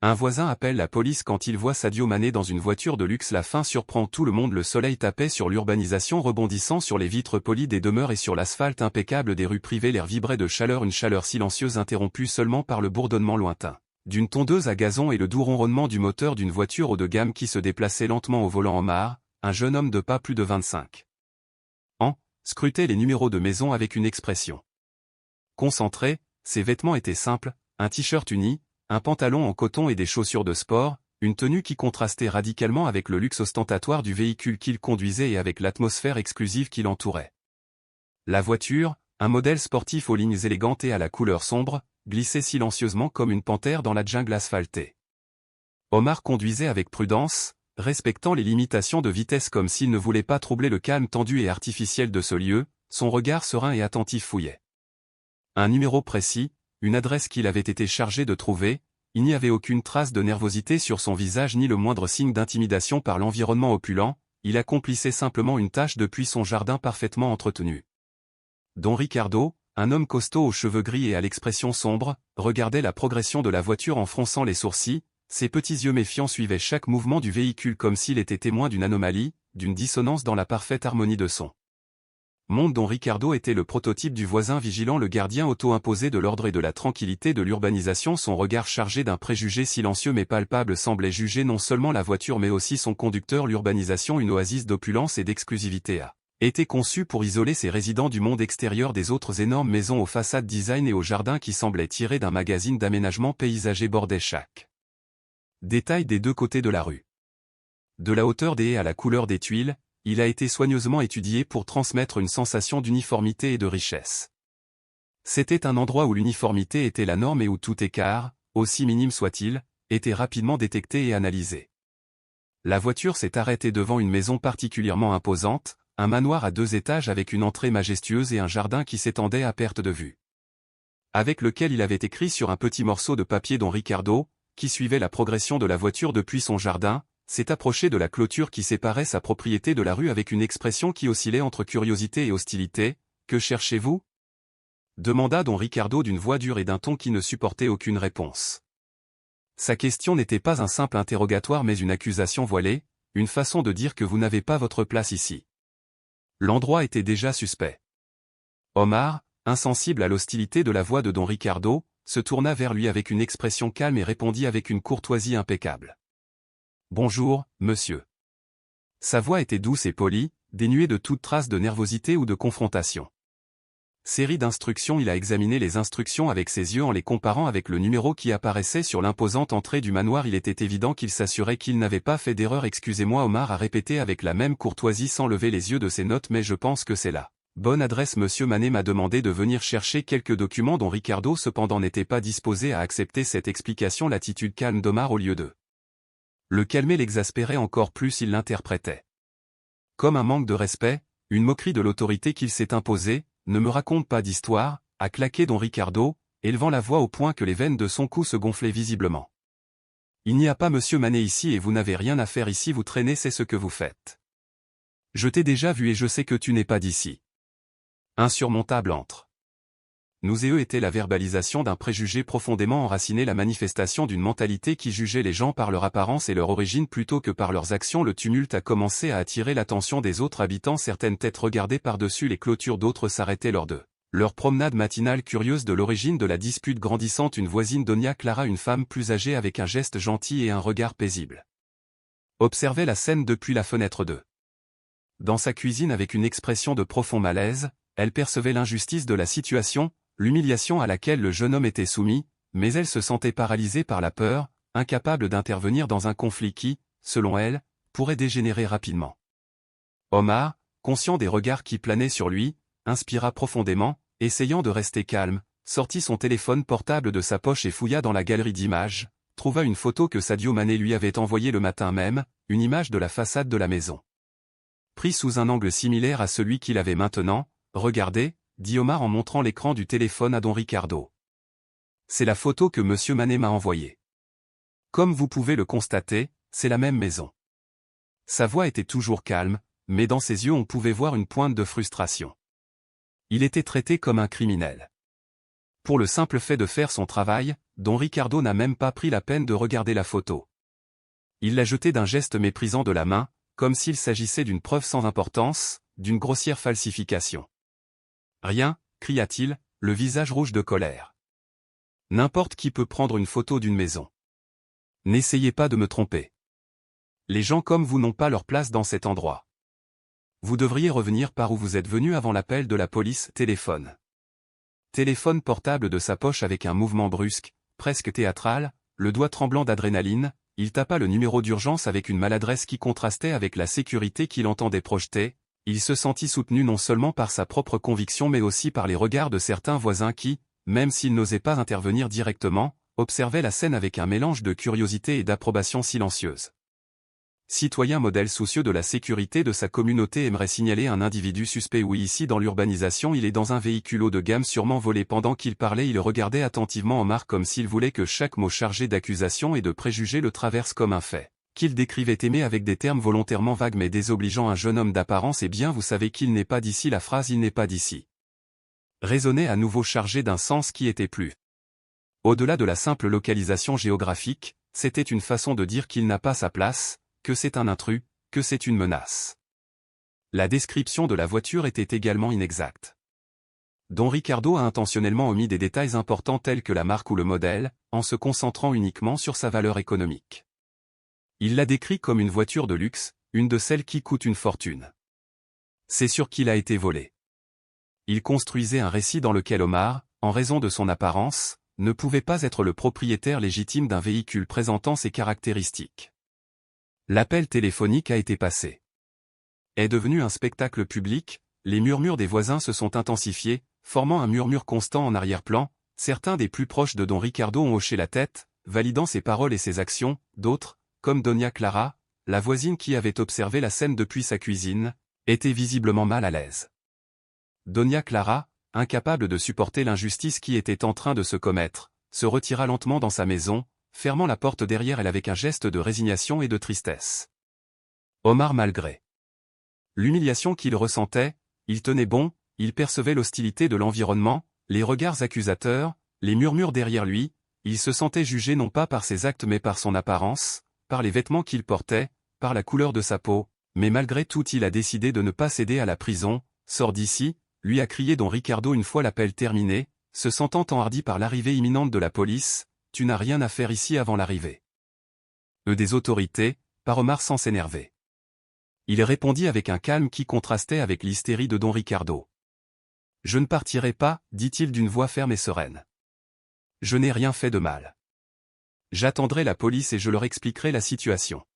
Un voisin appelle la police quand il voit Sadio Mané dans une voiture de luxe. La faim surprend tout le monde. Le soleil tapait sur l'urbanisation, rebondissant sur les vitres polies des demeures et sur l'asphalte impeccable des rues privées. L'air vibrait de chaleur, une chaleur silencieuse interrompue seulement par le bourdonnement lointain d'une tondeuse à gazon et le doux ronronnement du moteur d'une voiture haut de gamme qui se déplaçait lentement au volant. Omar, un jeune homme de pas plus de 25 ans, scrutait les numéros de maison avec une expression concentrée. Ses vêtements étaient simples, un t-shirt uni, un pantalon en coton et des chaussures de sport, une tenue qui contrastait radicalement avec le luxe ostentatoire du véhicule qu'il conduisait et avec l'atmosphère exclusive qui l'entourait. La voiture, un modèle sportif aux lignes élégantes et à la couleur sombre, glissait silencieusement comme une panthère dans la jungle asphaltée. Omar conduisait avec prudence, respectant les limitations de vitesse comme s'il ne voulait pas troubler le calme tendu et artificiel de ce lieu. Son regard serein et attentif fouillait un numéro précis, une adresse qu'il avait été chargé de trouver. Il n'y avait aucune trace de nervosité sur son visage ni le moindre signe d'intimidation par l'environnement opulent. Il accomplissait simplement une tâche depuis son jardin parfaitement entretenu. Don Ricardo, un homme costaud aux cheveux gris et à l'expression sombre, regardait la progression de la voiture en fronçant les sourcils. Ses petits yeux méfiants suivaient chaque mouvement du véhicule comme s'il était témoin d'une anomalie, d'une dissonance dans la parfaite harmonie de son monde. Don Ricardo était le prototype du voisin vigilant, le gardien auto-imposé de l'ordre et de la tranquillité de l'urbanisation. Son regard chargé d'un préjugé silencieux mais palpable semblait juger non seulement la voiture mais aussi son conducteur. L'urbanisation, une oasis d'opulence et d'exclusivité, a été conçue pour isoler ses résidents du monde extérieur des autres. Énormes maisons aux façades design et aux jardins qui semblaient tirés d'un magazine d'aménagement paysager bordaient chaque détail des deux côtés de la rue. De la hauteur des haies à la couleur des tuiles, il a été soigneusement étudié pour transmettre une sensation d'uniformité et de richesse. C'était un endroit où l'uniformité était la norme et où tout écart, aussi minime soit-il, était rapidement détecté et analysé. La voiture s'est arrêtée devant une maison particulièrement imposante, un manoir à 2 étages avec une entrée majestueuse et un jardin qui s'étendait à perte de vue, avec lequel il avait écrit sur un petit morceau de papier. Don Ricardo, qui suivait la progression de la voiture depuis son jardin, s'est approché de la clôture qui séparait sa propriété de la rue avec une expression qui oscillait entre curiosité et hostilité. « Que cherchez-vous » demanda Don Ricardo d'une voix dure et d'un ton qui ne supportait aucune réponse. Sa question n'était pas un simple interrogatoire mais une accusation voilée, une façon de dire que vous n'avez pas votre place ici. L'endroit était déjà suspect. Omar, insensible à l'hostilité de la voix de Don Ricardo, se tourna vers lui avec une expression calme et répondit avec une courtoisie impeccable. « Bonjour, monsieur. » Sa voix était douce et polie, dénuée de toute trace de nervosité ou de confrontation. Série d'instructions. Il a examiné les instructions avec ses yeux en les comparant avec le numéro qui apparaissait sur l'imposante entrée du manoir. Il était évident qu'il s'assurait qu'il n'avait pas fait d'erreur. « Excusez-moi, Omar a répété avec la même courtoisie sans lever les yeux de ses notes, mais je pense que c'est là. Bonne adresse. Monsieur Mané m'a demandé de venir chercher quelques documents. Don Ricardo cependant n'était pas disposé à accepter cette explication. L'attitude calme d'Omar, au lieu de le calmer, l'exaspérait encore plus. Il l'interprétait comme un manque de respect, une moquerie de l'autorité qu'il s'est imposée. « Ne me raconte pas d'histoire » a claqué Don Ricardo, élevant la voix au point que les veines de son cou se gonflaient visiblement. « Il n'y a pas Monsieur Mané ici et vous n'avez rien à faire ici. Vous traînez, c'est ce que vous faites. Je t'ai déjà vu et je sais que tu n'es pas d'ici. » Insurmontable entre nous et eux était la verbalisation d'un préjugé profondément enraciné, la manifestation d'une mentalité qui jugeait les gens par leur apparence et leur origine plutôt que par leurs actions. Le tumulte a commencé à attirer l'attention des autres habitants. Certaines têtes regardaient par-dessus les clôtures, d'autres s'arrêtaient lors de leur promenade matinale, curieuse de l'origine de la dispute grandissante. Une voisine, Donia Clara, une femme plus âgée avec un geste gentil et un regard paisible, observait la scène depuis la fenêtre dans sa cuisine avec une expression de profond malaise. Elle percevait l'injustice de la situation, l'humiliation à laquelle le jeune homme était soumis, mais elle se sentait paralysée par la peur, incapable d'intervenir dans un conflit qui, selon elle, pourrait dégénérer rapidement. Omar, conscient des regards qui planaient sur lui, inspira profondément, essayant de rester calme, sortit son téléphone portable de sa poche et fouilla dans la galerie d'images, trouva une photo que Sadio Mané lui avait envoyée le matin même, une image de la façade de la maison. Pris sous un angle similaire à celui qu'il avait maintenant, « Regardez », dit Omar en montrant l'écran du téléphone à Don Ricardo. « C'est la photo que Monsieur Mané m'a envoyée. Comme vous pouvez le constater, c'est la même maison. » Sa voix était toujours calme, mais dans ses yeux on pouvait voir une pointe de frustration. Il était traité comme un criminel. Pour le simple fait de faire son travail, Don Ricardo n'a même pas pris la peine de regarder la photo. Il l'a jetée d'un geste méprisant de la main, comme s'il s'agissait d'une preuve sans importance, d'une grossière falsification. Rien, cria-t-il, le visage rouge de colère. N'importe qui peut prendre une photo d'une maison. N'essayez pas de me tromper. Les gens comme vous n'ont pas leur place dans cet endroit. Vous devriez revenir par où vous êtes venu avant l'appel de la police. Téléphone portable de sa poche avec un mouvement brusque, presque théâtral, le doigt tremblant d'adrénaline, il tapa le numéro d'urgence avec une maladresse qui contrastait avec la sécurité qu'il entendait projeter. Il se sentit soutenu non seulement par sa propre conviction mais aussi par les regards de certains voisins qui, même s'ils n'osaient pas intervenir directement, observaient la scène avec un mélange de curiosité et d'approbation silencieuse. Citoyen modèle soucieux de la sécurité de sa communauté aimerait signaler un individu suspect. Oui, ici dans l'urbanisation il est dans un véhicule haut de gamme sûrement volé. Pendant qu'il parlait il regardait attentivement Omar comme s'il voulait que chaque mot chargé d'accusation et de préjugés le traverse comme un fait, qu'il décrivait aimer avec des termes volontairement vagues mais désobligeant un jeune homme d'apparence. Eh bien vous savez qu'il n'est pas d'ici. La phrase « il n'est pas d'ici » résonnait à nouveau chargée d'un sens qui était plus. Au-delà de la simple localisation géographique, c'était une façon de dire qu'il n'a pas sa place, que c'est un intrus, que c'est une menace. La description de la voiture était également inexacte. Don Ricardo a intentionnellement omis des détails importants tels que la marque ou le modèle, en se concentrant uniquement sur sa valeur économique. Il l'a décrit comme une voiture de luxe, une de celles qui coûtent une fortune. C'est sûr qu'il a été volé. Il construisait un récit dans lequel Omar, en raison de son apparence, ne pouvait pas être le propriétaire légitime d'un véhicule présentant ces caractéristiques. L'appel téléphonique a été passé. Est devenu un spectacle public, les murmures des voisins se sont intensifiés, formant un murmure constant en arrière-plan. Certains des plus proches de Don Ricardo ont hoché la tête, validant ses paroles et ses actions. D'autres, comme Doña Clara, la voisine qui avait observé la scène depuis sa cuisine, étaient visiblement mal à l'aise. Doña Clara, incapable de supporter l'injustice qui était en train de se commettre, se retira lentement dans sa maison, fermant la porte derrière elle avec un geste de résignation et de tristesse. Omar, malgré l'humiliation qu'il ressentait, il tenait bon, il percevait l'hostilité de l'environnement, les regards accusateurs, les murmures derrière lui, il se sentait jugé non pas par ses actes mais par son apparence, par les vêtements qu'il portait, par la couleur de sa peau, mais malgré tout il a décidé de ne pas céder à la prison. Sors d'ici, lui a crié Don Ricardo une fois l'appel terminé, se sentant enhardi par l'arrivée imminente de la police. Tu n'as rien à faire ici avant l'arrivée des autorités, par Omar sans s'énerver. Il répondit avec un calme qui contrastait avec l'hystérie de Don Ricardo. Je ne partirai pas, dit-il d'une voix ferme et sereine. Je n'ai rien fait de mal. J'attendrai la police et je leur expliquerai la situation.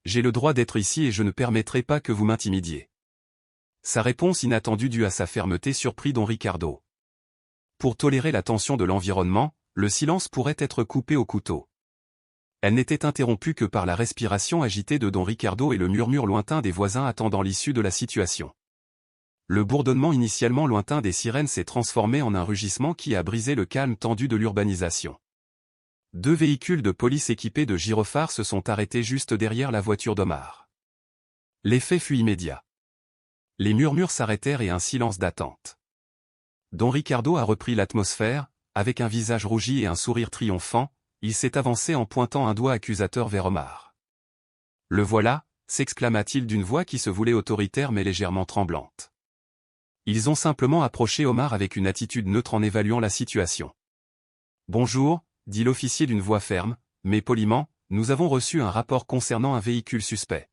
J'ai le droit d'être ici et je ne permettrai pas que vous m'intimidiez. Sa réponse inattendue due à sa fermeté surprit Don Ricardo. Pour tolérer la tension de l'environnement, le silence pourrait être coupé au couteau. Elle n'était interrompue que par la respiration agitée de Don Ricardo et le murmure lointain des voisins attendant l'issue de la situation. Le bourdonnement initialement lointain des sirènes s'est transformé en un rugissement qui a brisé le calme tendu de l'urbanisation. 2 véhicules de police équipés de gyrophares se sont arrêtés juste derrière la voiture d'Omar. L'effet fut immédiat. Les murmures s'arrêtèrent et un silence d'attente. Don Ricardo a repris l'atmosphère. Avec un visage rougi et un sourire triomphant, il s'est avancé en pointant un doigt accusateur vers Omar. Le voilà, s'exclama-t-il d'une voix qui se voulait autoritaire mais légèrement tremblante. Ils ont simplement approché Omar avec une attitude neutre en évaluant la situation. Bonjour, dit l'officier d'une voix ferme, mais poliment, nous avons reçu un rapport concernant un véhicule suspect.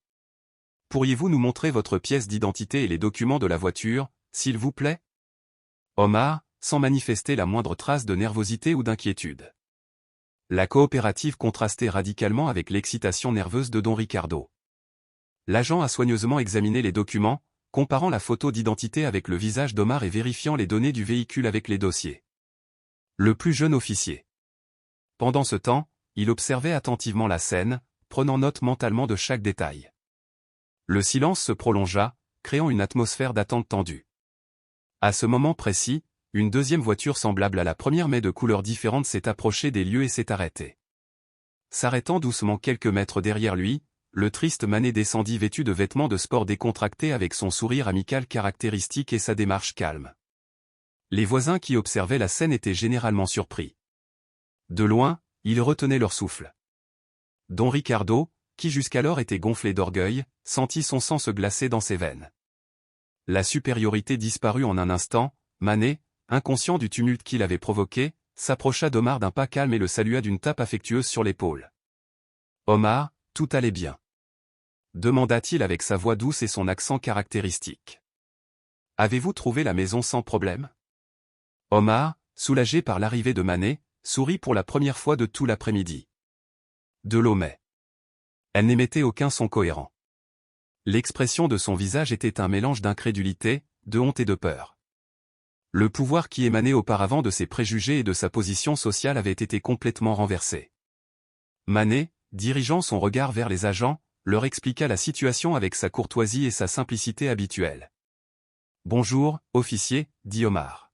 Pourriez-vous nous montrer votre pièce d'identité et les documents de la voiture, s'il vous plaît? Omar, sans manifester la moindre trace de nervosité ou d'inquiétude. La coopérative contrastait radicalement avec l'excitation nerveuse de Don Ricardo. L'agent a soigneusement examiné les documents, comparant la photo d'identité avec le visage d'Omar et vérifiant les données du véhicule avec les dossiers. Le plus jeune officier. Pendant ce temps, il observait attentivement la scène, prenant note mentalement de chaque détail. Le silence se prolongea, créant une atmosphère d'attente tendue. À ce moment précis, une deuxième voiture semblable à la première mais de couleurs différentes s'est approchée des lieux et s'est arrêtée. S'arrêtant doucement quelques mètres derrière lui, le triste Manet descendit vêtu de vêtements de sport décontractés avec son sourire amical caractéristique et sa démarche calme. Les voisins qui observaient la scène étaient généralement surpris. De loin, ils retenaient leur souffle. Don Ricardo, qui jusqu'alors était gonflé d'orgueil, sentit son sang se glacer dans ses veines. La supériorité disparut en un instant. Manet, inconscient du tumulte qu'il avait provoqué, s'approcha d'Omar d'un pas calme et le salua d'une tape affectueuse sur l'épaule. « Omar, tout allait bien. » demanda-t-il avec sa voix douce et son accent caractéristique. « Avez-vous trouvé la maison sans problème ?» Omar, soulagé par l'arrivée de Manet, sourit pour la première fois de tout l'après-midi. De l'eau mais. Elle n'émettait aucun son cohérent. L'expression de son visage était un mélange d'incrédulité, de honte et de peur. Le pouvoir qui émanait auparavant de ses préjugés et de sa position sociale avait été complètement renversé. Manet, dirigeant son regard vers les agents, leur expliqua la situation avec sa courtoisie et sa simplicité habituelle. « Bonjour, officier, dit Omar.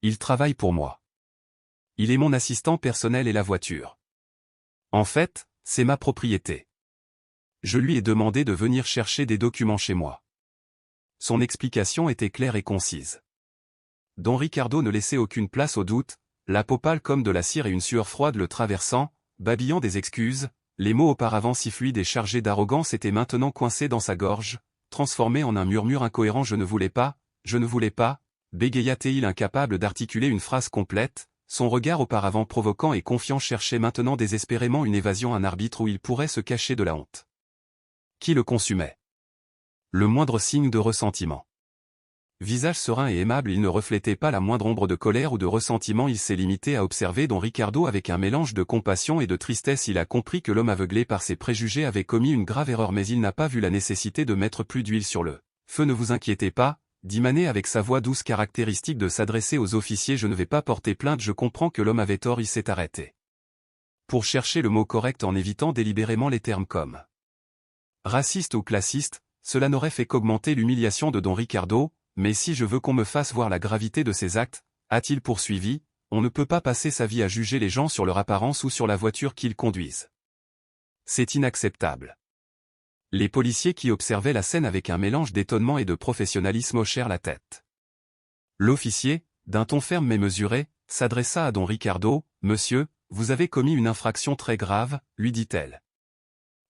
Il travaille pour moi. Il est mon assistant personnel et la voiture. En fait, c'est ma propriété. Je lui ai demandé de venir chercher des documents chez moi. » Son explication était claire et concise. Don Ricardo ne laissait aucune place au doute, la peau pâle comme de la cire et une sueur froide le traversant, babillant des excuses, les mots auparavant si fluides et chargés d'arrogance étaient maintenant coincés dans sa gorge, transformés en un murmure incohérent. « Je ne voulais pas, bégaya-t-il incapable d'articuler une phrase complète, son regard auparavant provoquant et confiant cherchait maintenant désespérément une évasion, un arbitre où il pourrait se cacher de la honte. Qui le consumait? Le moindre signe de ressentiment. Visage serein et aimable, il ne reflétait pas la moindre ombre de colère ou de ressentiment. Il s'est limité à observer Don Ricardo avec un mélange de compassion et de tristesse. Il a compris que l'homme aveuglé par ses préjugés avait commis une grave erreur, mais il n'a pas vu la nécessité de mettre plus d'huile sur le feu. « Ne vous inquiétez pas, dit Manet avec sa voix douce caractéristique de s'adresser aux officiers, je ne vais pas porter plainte. Je comprends que l'homme avait tort. » Il s'est arrêté pour chercher le mot correct en évitant délibérément les termes comme raciste ou classiste. Cela n'aurait fait qu'augmenter l'humiliation de Don Ricardo. Mais si je veux qu'on me fasse voir la gravité de ses actes, a-t-il poursuivi, on ne peut pas passer sa vie à juger les gens sur leur apparence ou sur la voiture qu'ils conduisent. C'est inacceptable. Les policiers qui observaient la scène avec un mélange d'étonnement et de professionnalisme hochèrent la tête. L'officier, d'un ton ferme mais mesuré, s'adressa à Don Ricardo. « Monsieur, vous avez commis une infraction très grave, lui dit-elle.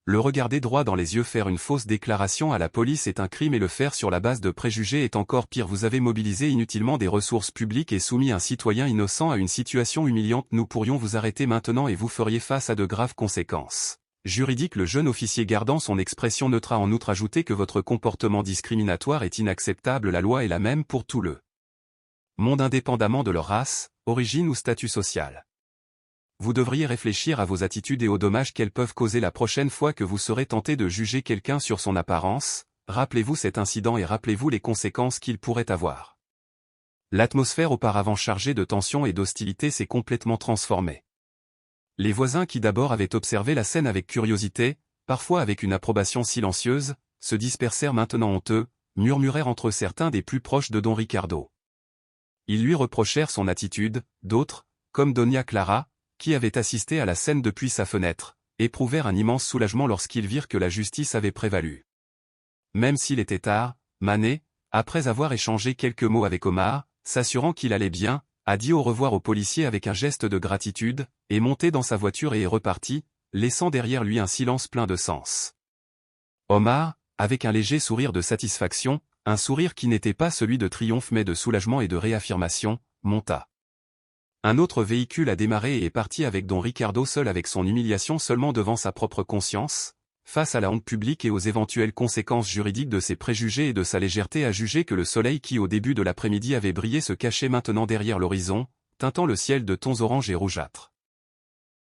Le regarder droit dans les yeux, faire une fausse déclaration à la police est un crime et le faire sur la base de préjugés est encore pire. Vous avez mobilisé inutilement des ressources publiques et soumis un citoyen innocent à une situation humiliante. Nous pourrions vous arrêter maintenant et vous feriez face à de graves conséquences juridiques. » Le jeune officier, gardant son expression neutre, a en outre ajouté que votre comportement discriminatoire est inacceptable. La loi est la même pour tout le monde indépendamment de leur race, origine ou statut social. Vous devriez réfléchir à vos attitudes et aux dommages qu'elles peuvent causer la prochaine fois que vous serez tenté de juger quelqu'un sur son apparence. Rappelez-vous cet incident et rappelez-vous les conséquences qu'il pourrait avoir. L'atmosphère auparavant chargée de tension et d'hostilité s'est complètement transformée. Les voisins qui d'abord avaient observé la scène avec curiosité, parfois avec une approbation silencieuse, se dispersèrent maintenant honteux, murmurèrent entre eux certains des plus proches de Don Ricardo. Ils lui reprochèrent son attitude, d'autres, comme Doña Clara, qui avait assisté à la scène depuis sa fenêtre, éprouvèrent un immense soulagement lorsqu'ils virent que la justice avait prévalu. Même s'il était tard, Manet, après avoir échangé quelques mots avec Omar, s'assurant qu'il allait bien, a dit au revoir au policier avec un geste de gratitude, est monté dans sa voiture et est reparti, laissant derrière lui un silence plein de sens. Omar, avec un léger sourire de satisfaction, un sourire qui n'était pas celui de triomphe mais de soulagement et de réaffirmation, monta. Un autre véhicule a démarré et est parti avec Don Ricardo seul avec son humiliation seulement devant sa propre conscience, face à la honte publique et aux éventuelles conséquences juridiques de ses préjugés et de sa légèreté à juger que le soleil qui au début de l'après-midi avait brillé se cachait maintenant derrière l'horizon, teintant le ciel de tons orange et rougeâtres.